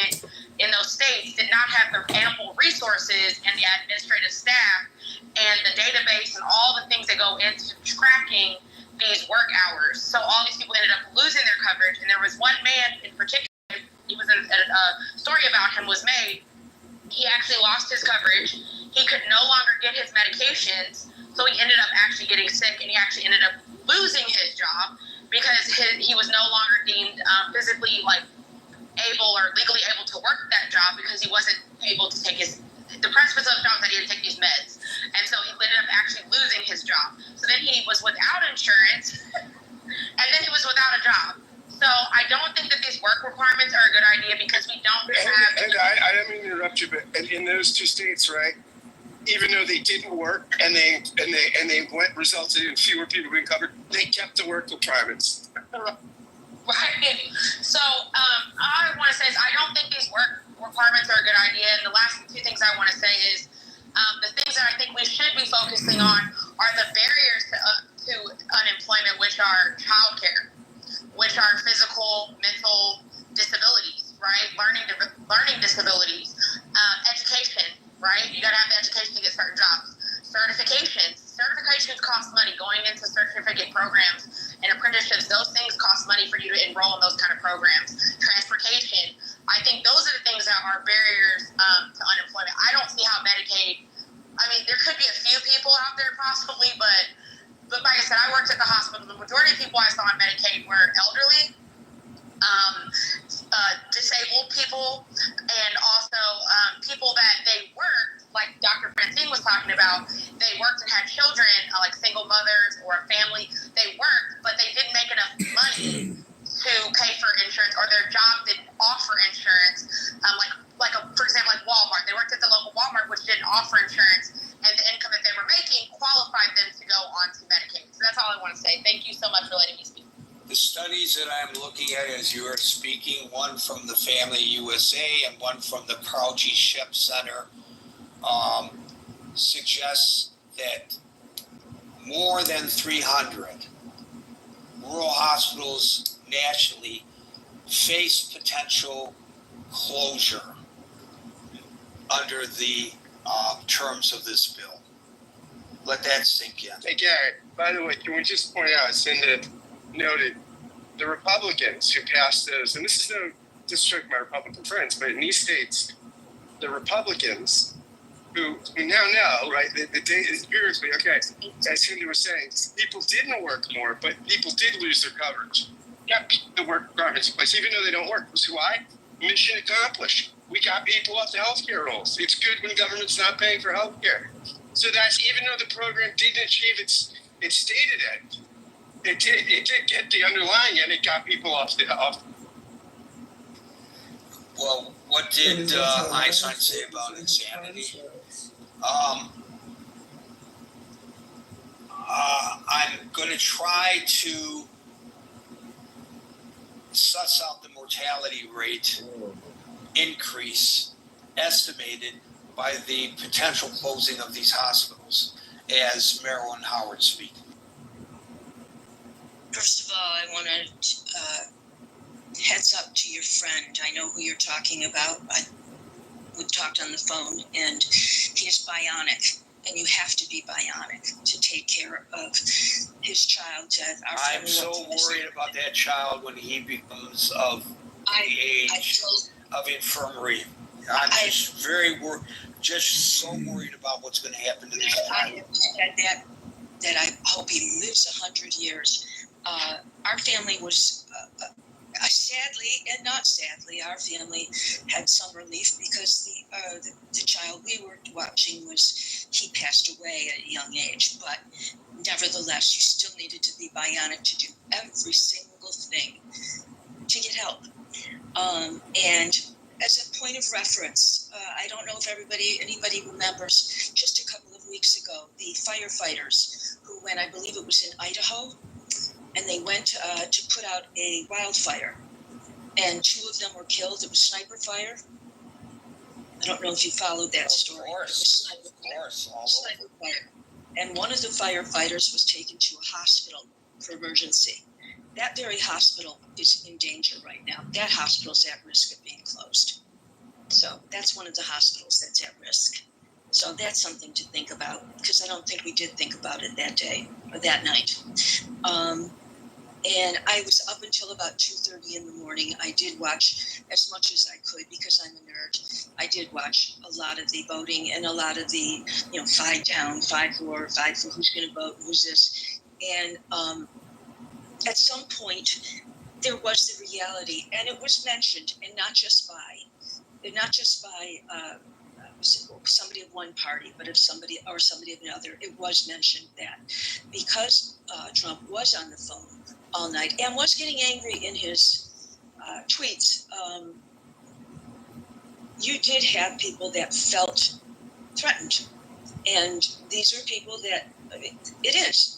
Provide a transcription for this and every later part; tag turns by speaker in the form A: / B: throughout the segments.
A: department in those states did not have the ample resources and the administrative staff and the database and all the things that go into tracking these work hours. So all these people ended up losing their coverage. And there was one man in particular, he was a story about him was made. He actually lost his coverage. He could no longer get his medications. So he ended up actually getting sick, and he actually ended up losing his job because he was no longer deemed physically able or legally able to work that job because he wasn't able to take the principles of jobs that he had to take these meds. And so he ended up actually losing his job. So then he was without insurance, and then he was without a job. So I don't think that these work requirements are a good idea because we don't have...
B: And I don't mean to interrupt you, but in those two states, right, even though they didn't work and they resulted in fewer people being covered, they kept the work requirements.
A: Right. So all I want to say is I don't think these work requirements are a good idea. And the last two things I want to say is the things that I think we should be focusing on are the barriers to unemployment, which are childcare, which are physical, mental disabilities, right? Learning disabilities, education, right? You got to have the education to get certain jobs. Certifications cost money. Going into certificate programs and apprenticeships, those things cost money for you to enroll in those kind of programs. Transportation. I think those are the things that are barriers to unemployment. I don't see how Medicaid, I mean, there could be a few people out there possibly, but like I said, I worked at the hospital. The majority of people I saw on Medicaid were elderly, disabled people, and also people that they worked, like Dr. Francine was talking about, they worked and had children, like single mothers or a family. They worked, but they didn't make enough money to pay for insurance, or their job didn't offer insurance. For example, like Walmart. They worked at the local Walmart, which didn't offer insurance, and the income that they were making qualified them to go on to Medicaid. So that's all I want to say. Thank you so much for letting me speak.
C: The studies that I'm looking at as you are speaking, one from the Family USA and one from the Carl G. Shep Center, suggests that more than 300 rural hospitals nationally face potential closure under the terms of this bill. Let that sink in.
B: Hey, Garrett, by the way, can we just point out, Cinda noted, the Republicans who passed those, and this is no disrespect to my Republican friends, but in these states, the Republicans who now know, right, the data is empirically, okay, as Cindy was saying, people didn't work more, but people did lose their coverage. Got the work requirements in place, even though they don't work. So why? Mission accomplished. We got people off the healthcare rolls. It's good when government's not paying for healthcare. So that's, even though the program didn't achieve its stated end, it did get the underlying end. It got people off.
C: Well, what did Einstein say about insanity? I'm going to try to suss out the mortality rate increase estimated by the potential closing of these hospitals as Marilyn Howard speaks.
D: First of all, I want to heads up to your friend. I know who you're talking about. We talked on the phone, and he is bionic, and you have to be bionic to take care of his child.
C: I'm so worried about that child when he becomes of the age of infirmary. I'm just very worried, just so worried about what's going to happen to this child.
D: I have said that I hope he lives 100 years. Our family was, sadly and not sadly, our family had some relief because the child we were watching he passed away at a young age. But nevertheless, you still needed to be bionic to do every single thing to get help. And as a point of reference, I don't know if anybody remembers, just a couple of weeks ago, the firefighters who went, I believe it was in Idaho, and they went to put out a wildfire, and 2 of them were killed. It was sniper fire. I don't know if you followed that story.
C: Of course.
D: Sniper fire. And one of the firefighters was taken to a hospital for emergency. That very hospital is in danger right now. That hospital is at risk of being closed. So that's one of the hospitals that's at risk. So that's something to think about, because I don't think we did think about it that day or that night. And I was up until about 2:30 in the morning. I did watch as much as I could because I'm a nerd. I did watch a lot of the voting and a lot of the, 5 down, 5 for, 5 for who's going to vote, who's this. And at some point, there was the reality, and it was mentioned, and not just by somebody of one party, but of somebody of another. It was mentioned that because Trump was on the phone all night and was getting angry in his tweets, you did have people that felt threatened. And these are people that,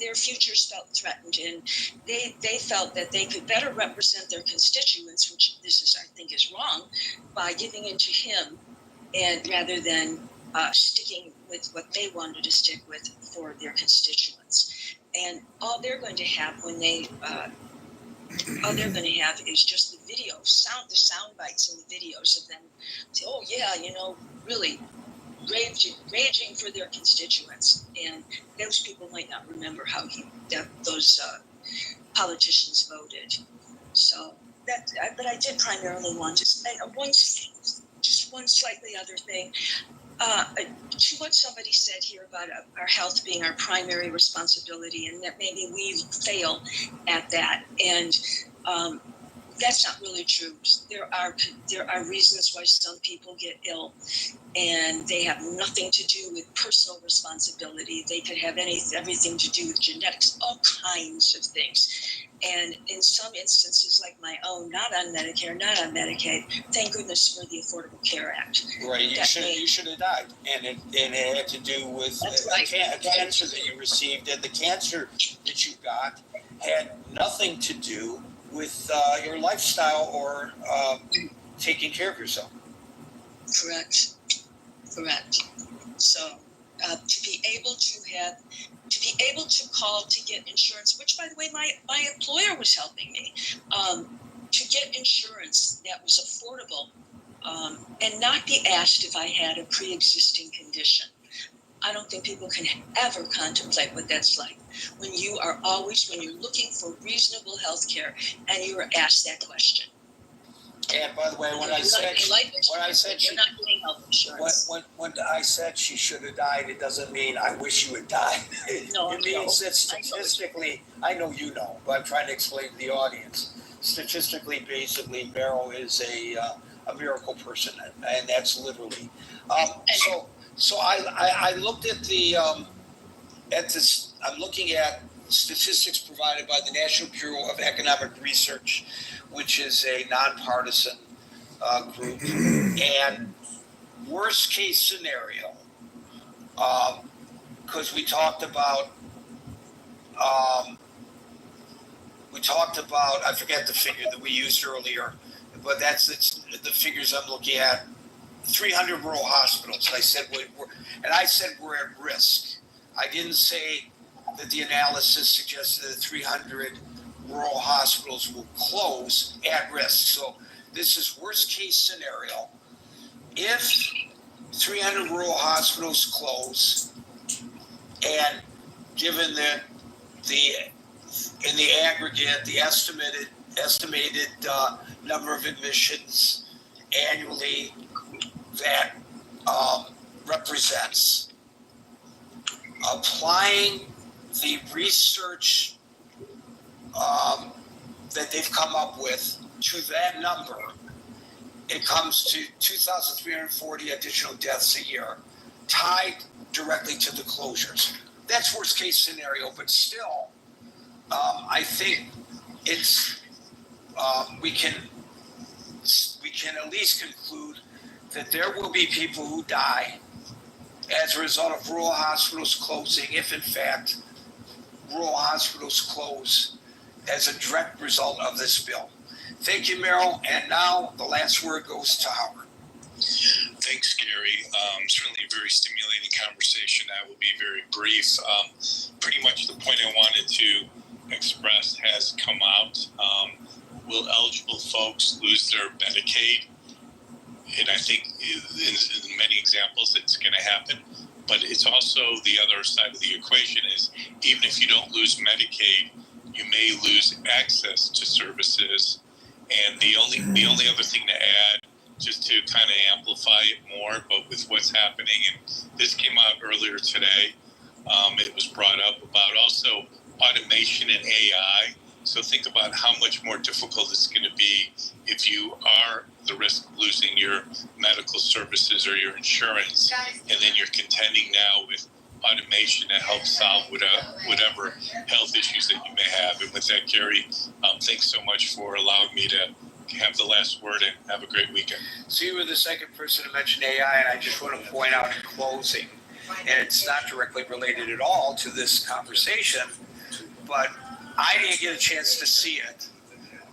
D: their futures felt threatened, and they felt that they could better represent their constituents, which I think is wrong, by giving in to him, and rather than sticking with what they wanted to stick with for their constituents. And all they're going to have when is just the video, the sound bites and the videos of them say, oh yeah, really raging for their constituents. And those people might not remember how those politicians voted. So but I did primarily want to say one slightly other thing. To what somebody said here about our health being our primary responsibility, and that maybe we fail at that. And that's not really true. There are reasons why some people get ill, and they have nothing to do with personal responsibility. They could have everything to do with genetics, all kinds of things. And in some instances, like my own, not on Medicare, not on Medicaid, thank goodness for the Affordable Care Act.
C: Right, you should have died, and it had to do with a cancer that you received, and the cancer that you got had nothing to do with your lifestyle or taking care of yourself.
D: Correct. So to be able to call to get insurance, which by the way, my employer was helping me to get insurance that was affordable, and not be asked if I had a pre-existing condition. I don't think people can ever contemplate what that's like when you're looking for reasonable health care and you are asked that question.
C: And by the way, when I said
D: you're not getting health insurance.
C: When I said she should have died, it doesn't mean I wish you would die.
D: No,
C: it means that statistically, I know you know, but I'm trying to explain to the audience. Statistically, basically, Beryl is a miracle person, and that's literally. So I looked at this. I'm looking at statistics provided by the National Bureau of Economic Research, which is a nonpartisan group. And worst case scenario, because we talked about, I forget the figure that we used earlier, but it's the figures I'm looking at. 300 rural hospitals. I said we're at risk. I didn't say that the analysis suggested that 300 rural hospitals will close at risk. So this is worst case scenario. If 300 rural hospitals close, and given that in the aggregate, the estimated number of admissions annually that represents applying the research that they've come up with to that number, it comes to 2,340 additional deaths a year, tied directly to the closures. That's worst case scenario, but still, I think it's we can at least conclude that there will be people who die as a result of rural hospitals closing, if in fact rural hospitals close as a direct result of this bill. Thank you, Merrill. And now the last word goes to Howard.
E: Thanks, Gary. Certainly a very stimulating conversation. I will be very brief. Pretty much the point I wanted to express has come out. Will eligible folks lose their Medicaid? and I think in many examples it's going to happen. But it's also the other side of the equation is even if you don't lose Medicaid, you may lose access to services. And the only other thing to add, just to kind of amplify it more, but with what's happening, and this came out earlier today, it was brought up about also automation and AI. So think about how much more difficult it's going to be if you are the risk of losing your medical services or your insurance, and then you're contending now with automation to help solve whatever health issues that you may have. And with that, Gary, thanks so much for allowing me to have the last word, and have a great weekend.
C: So you were the second person to mention AI, and I just want to point out in closing, and it's not directly related at all to this conversation, but I didn't get a chance to see it,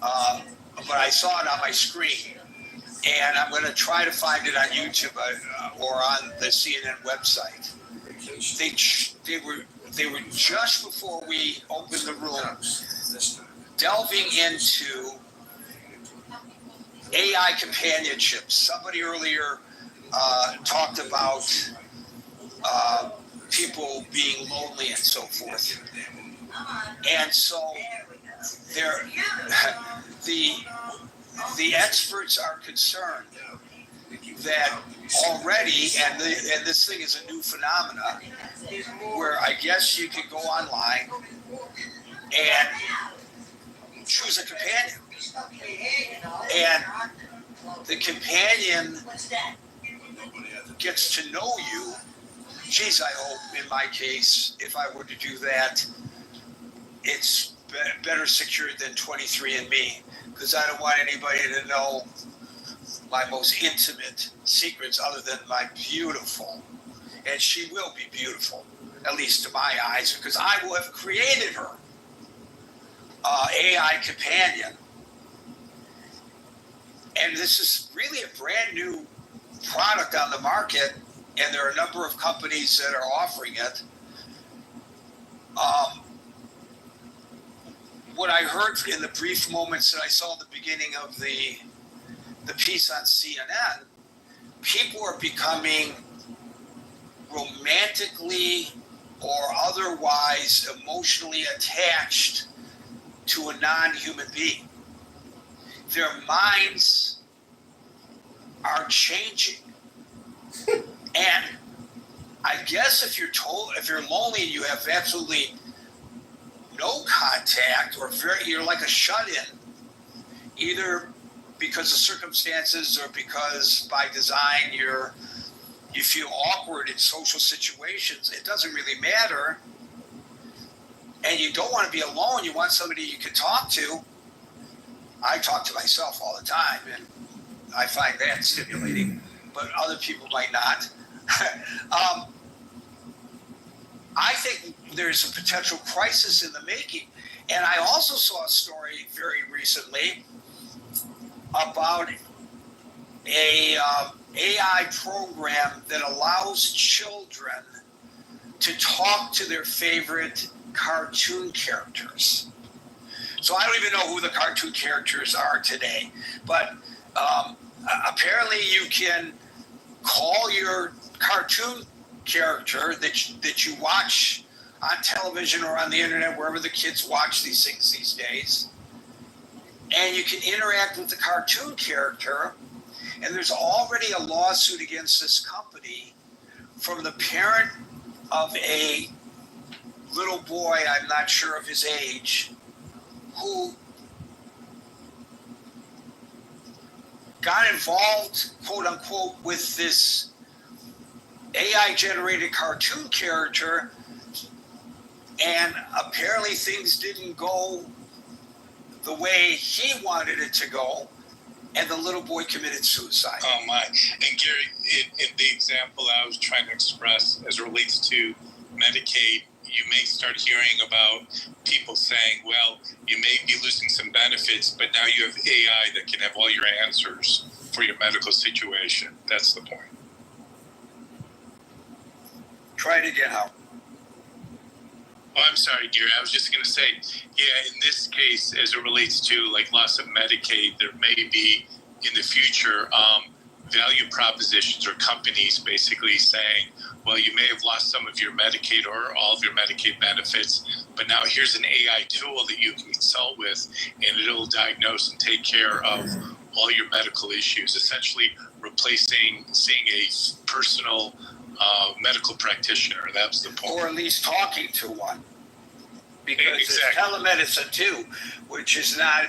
C: but I saw it on my screen, and I'm going to try to find it on YouTube or on the CNN website. They were just before we opened the room delving into AI companionship. Somebody earlier talked about people being lonely and so forth. And so the experts are concerned that already, and this thing is a new phenomena, where I guess you could go online and choose a companion. And the companion gets to know you. Geez, I hope in my case, if I were to do that, it's better secured than 23andMe, because I don't want anybody to know my most intimate secrets other than my beautiful, and she will be beautiful, at least to my eyes, because I will have created her AI companion. And this is really a brand new product on the market, and there are a number of companies that are offering it. What I heard in the brief moments that I saw at the beginning of the piece on CNN, people are becoming romantically or otherwise emotionally attached to a non-human being. Their minds are changing. And I guess if you're lonely and you have absolutely no contact, or you're like a shut-in, either because of circumstances or because by design you feel awkward in social situations, it doesn't really matter. And you don't want to be alone, you want somebody you can talk to. I talk to myself all the time, and I find that stimulating, but other people might not. I think there's a potential crisis in the making. And I also saw a story very recently about a AI program that allows children to talk to their favorite cartoon characters. So I don't even know who the cartoon characters are today, but apparently you can call your cartoon character that you watch on television or on the internet, wherever the kids watch these things these days, and you can interact with the cartoon character. And there's already a lawsuit against this company from the parent of a little boy, I'm not sure of his age, who got involved, quote unquote, with this AI-generated cartoon character, and apparently things didn't go the way he wanted it to go, and the little boy committed suicide.
E: Oh my! And Gary, in the example I was trying to express as it relates to Medicaid, you may start hearing about people saying, well, you may be losing some benefits, but now you have AI that can have all your answers for your medical situation. That's the point.
C: Try it again, Howard.
E: Oh, I'm sorry, Gary. I was just going to say, yeah, in this case, as it relates to like loss of Medicaid, there may be in the future value propositions or companies basically saying, well, you may have lost some of your Medicaid or all of your Medicaid benefits, but now here's an AI tool that you can consult with, and it'll diagnose and take care of all your medical issues, essentially replacing seeing a personal medical practitioner. That's the point.
C: Or at least talking to one. Because
E: Exactly.
C: it's telemedicine too, which is not,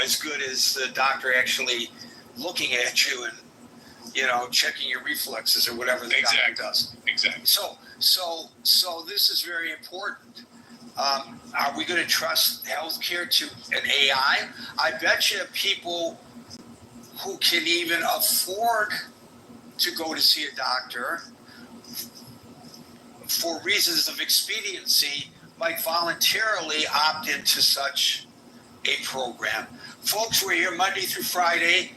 C: as good as the doctor actually looking at you and, checking your reflexes or whatever the doctor does.
E: Exactly.
C: So this is very important. Are we going to trust healthcare to an AI? I bet you people who can even afford to go to see a doctor for reasons of expediency might voluntarily opt into such a program. Folks, we're here Monday through Friday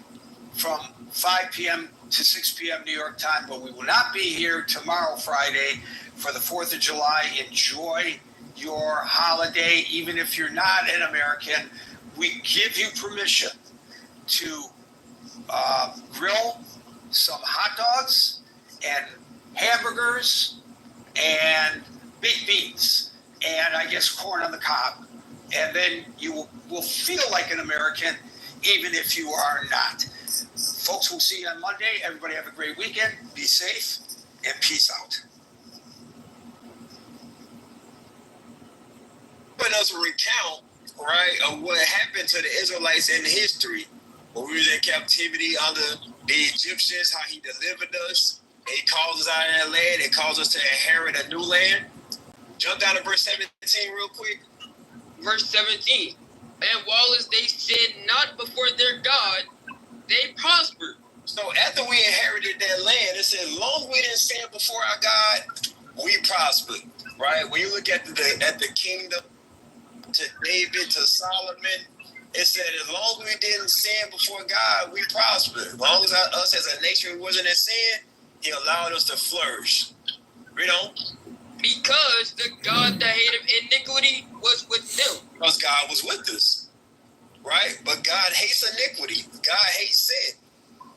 C: from 5 p.m. to 6 p.m. New York time, but we will not be here tomorrow, Friday, for the 4th of July. Enjoy your holiday, even if you're not an American. We give you permission to grill some hot dogs and hamburgers and baked beans and I guess corn on the cob. And then you will feel like an American, even if you are not. Folks, we'll see you on Monday. Everybody have a great weekend. Be safe and peace out.
F: Let us recount, right, of what happened to the Israelites in history. When we was in captivity under the Egyptians, how he delivered us. He calls us out of that land. He calls us to inherit a new land. Jump down to verse 17 real quick.
G: Verse 17. And while as they sinned not before their God, they prospered.
F: So after we inherited that land, it said, long we didn't sin before our God, we prospered. Right? When you look at the kingdom, to David, to Solomon, it said, as long as we didn't sin before God, we prospered. As long as us as a nation wasn't in sin, he allowed us to flourish. Read on.
G: Because the God that hated iniquity was with them.
F: Because God was with us. Right? But God hates iniquity. God hates sin.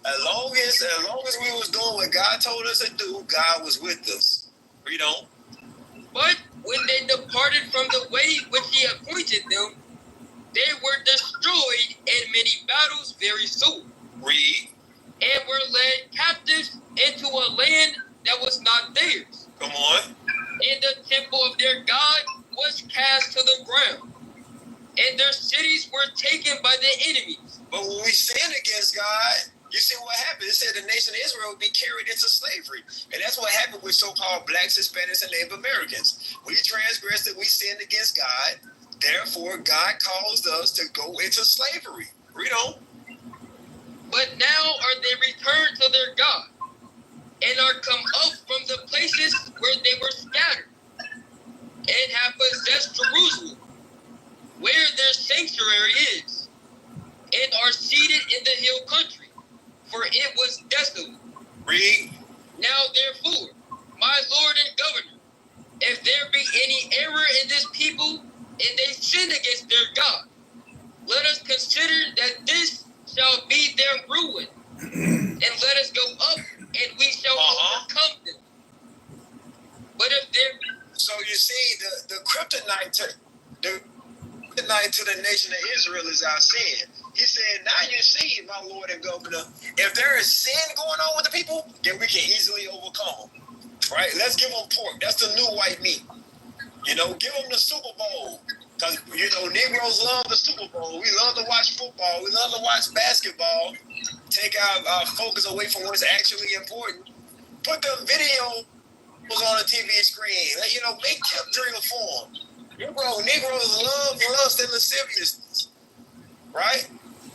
F: As long as we was doing what God told us to do, God was with us. Read on.
G: But when they departed from the way which he appointed them, they were destroyed in many battles very soon.
F: Read.
G: And were led captives into a land that was not theirs.
F: Come on.
G: And the temple of their God was cast to the ground. And their cities were taken by the enemies.
F: But when we sin against God, you see what happened. It said the nation of Israel would be carried into slavery. And that's what happened with so-called blacks, Hispanics, and Native Americans. We transgressed it. We sinned against God. Therefore, God caused us to go into slavery. Read on.
G: But now are they returned to their God, and are come up from the places where they were scattered, and have possessed Jerusalem, where their sanctuary is, and are seated in the hill country, for it was desolate.
F: Read.
G: Now therefore, my Lord and Governor, if there be any error in this people, and they sin against their God, let us consider that this shall be their ruin, and let us go up, and we shall overcome them. But if there be...
F: So you see, the kryptonite to the nation of Israel is our sin. He said, now you see, my Lord and Governor, if there is sin going on with the people, then we can easily overcome them. Right? Let's give them pork. That's the new white meat. Give them the Super Bowl. Because, Negroes love the Super Bowl. We love to watch football. We love to watch basketball. Take our focus away from what's actually important. Put the video on the TV screen. Make tip drill for them. Negroes love lust and lasciviousness. Right?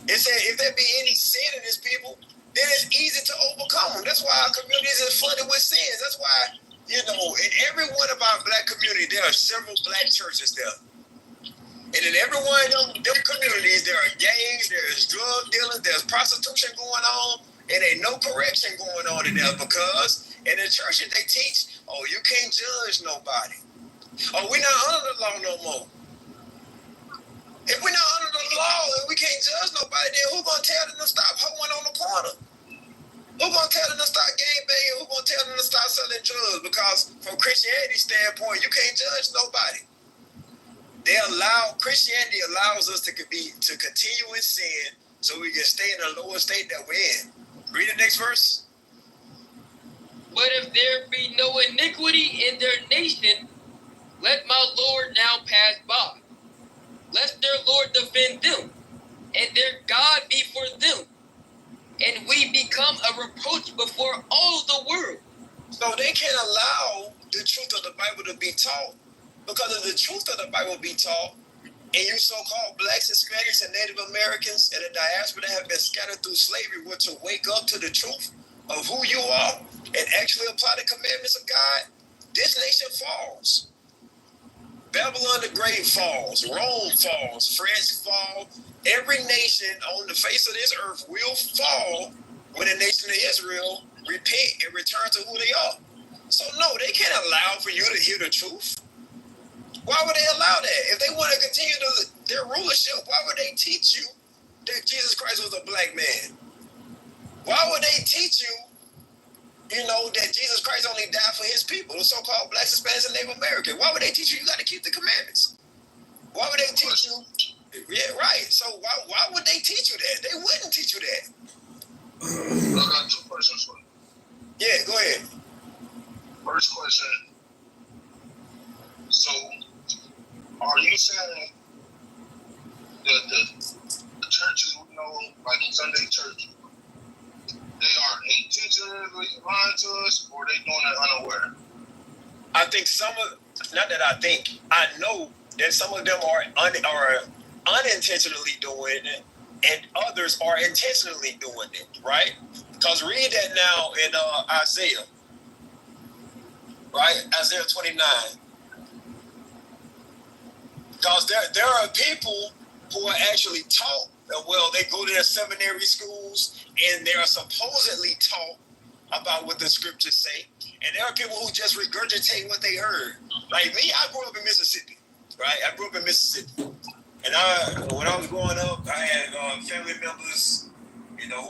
F: It said if there be any sin in this people, then it's easy to overcome them. That's why our communities are flooded with sins. That's why, in every one of our black communities, there are several black churches there. And in every one of them communities, there are gangs, there's drug dealers, there's prostitution going on, and ain't no correction going on in there because in the churches they teach, you can't judge nobody. We're not under the law no more. If we're not under the law and we can't judge nobody, then who's going to tell them to stop hoeing on the corner? judge, because from Christianity's standpoint, you can't judge nobody. Christianity allows us to continue in sin so we can stay in the lower state that we're in. Read the next verse.
G: But if there be no iniquity in their nation, let my Lord now pass by. Lest their Lord defend them, and their God be for them, and we become a reproach before all the world.
F: So they can't allow the truth of the Bible to be taught. Because if the truth of the Bible be taught, and you so-called blacks, Hispanics, and Native Americans, and the diaspora that have been scattered through slavery were to wake up to the truth of who you are and actually apply the commandments of God, this nation falls. Babylon the Great falls, Rome falls, France falls. Every nation on the face of this earth will fall when the nation of Israel repent and return to who they are. So no, they can't allow for you to hear the truth. Why would they allow that? If they want to continue their rulership, why would they teach you that Jesus Christ was a black man? Why would they teach you, that Jesus Christ only died for his people, the so-called blacks, Hispanics, and Native Americans? Why would they teach you got to keep the commandments? Why would they teach you? Yeah, right. So why would they teach you that? They wouldn't teach you that.
H: I got two questions for you.
F: Yeah, go ahead.
H: First question. So, are you saying that the churches we know, like Sunday church, they are intentionally lying to us, or they doing it unaware?
F: I think I know that some of them are unintentionally doing it, and others are intentionally doing it, right? Because read that now in Isaiah, right? Isaiah 29. Because there are people who are actually taught, they go to their seminary schools and they are supposedly taught about what the scriptures say. And there are people who just regurgitate what they heard. Like me, I grew up in Mississippi, right? I grew up in Mississippi. And when I was growing up, I had family members,